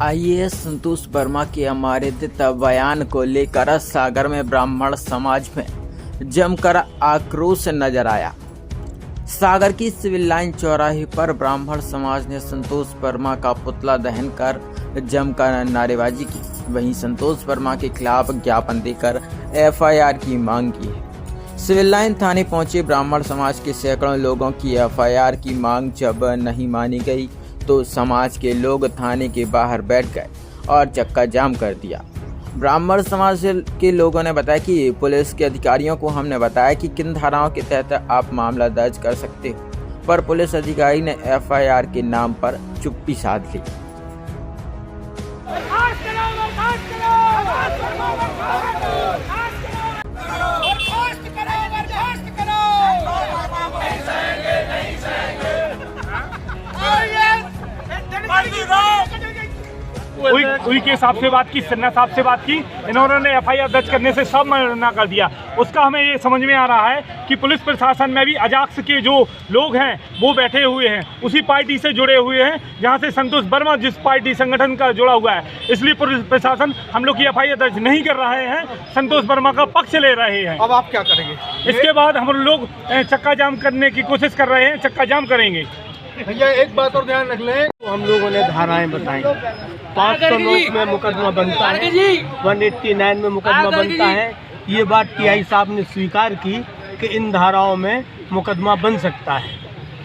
IAS संतोष वर्मा के अमानतित बयान को लेकर सागर में ब्राह्मण समाज में जमकर आक्रोश नजर आया। सागर की सिविल लाइन चौराहे पर ब्राह्मण समाज ने संतोष वर्मा का पुतला दहन कर जमकर नारेबाजी की। वहीं संतोष वर्मा के खिलाफ ज्ञापन देकर एफआईआर की मांग की है। सिविल लाइन थाने पहुंचे ब्राह्मण समाज के सैकड़ों लोगों की एफआईआर की मांग जब नहीं मानी गई तो समाज के लोग थाने के बाहर बैठ गए और चक्का जाम कर दिया। ब्राह्मण समाज के लोगों ने बताया कि पुलिस के अधिकारियों को हमने बताया कि किन धाराओं के तहत आप मामला दर्ज कर सकते हो, पर पुलिस अधिकारी ने एफआईआर के नाम पर चुप्पी साध ली। उई के हिसाब से बात की, सन्ना साहब से बात की, इन्होंने एफआईआर दर्ज करने से सब मना कर दिया। उसका हमें ये समझ में आ रहा है कि पुलिस प्रशासन में भी अजाक्स के जो लोग हैं वो बैठे हुए हैं, उसी पार्टी से जुड़े हुए हैं जहां से संतोष वर्मा जिस पार्टी संगठन का जुड़ा हुआ है। इसलिए पुलिस प्रशासन हम लोग की एफआईआर दर्ज नहीं कर रहे हैं, संतोष वर्मा का पक्ष ले रहे हैं। अब आप क्या करेंगे? इसके बाद हम लोग चक्का जाम करने की कोशिश कर रहे हैं, चक्का जाम करेंगे। भैया एक बात और ध्यान रख लें, तो हम लोगों ने धाराएं बताई। 509 में मुकदमा बनता है, 189 में मुकदमा बनता है। ये बात टीआई साहब ने स्वीकार की कि इन धाराओं में मुकदमा बन सकता है,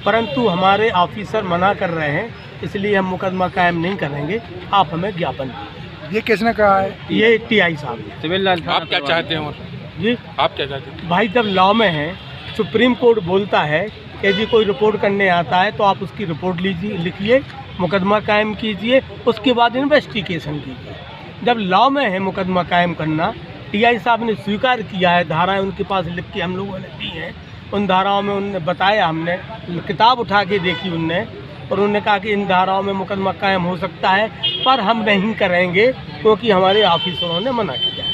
परंतु हमारे ऑफिसर मना कर रहे हैं, इसलिए हम मुकदमा कायम नहीं करेंगे। आप हमें ज्ञापन दीजिए। ये किसने कहा है? ये टीआई साहब ने। सिविल लाइन आप क्या चाहते हैं? जी आप क्या चाहते हैं? भाई, जब लॉ में है, सुप्रीम कोर्ट बोलता है कि जी कोई रिपोर्ट करने आता है तो आप उसकी रिपोर्ट लीजिए, लिखिए, मुकदमा कायम कीजिए, उसके बाद इन्वेस्टिगेशन कीजिए। जब लॉ में है मुकदमा कायम करना, टीआई साहब ने स्वीकार किया है, धाराएं उनके पास लिख के हम लोगों ने दी हैं। उन धाराओं में उन्होंने बताया, हमने किताब उठा के देखी उनने, और उन्होंने कहा कि इन धाराओं में मुकदमा कायम हो सकता है, पर हम नहीं करेंगे क्योंकि हमारे ऑफिसरों ने मना किया है।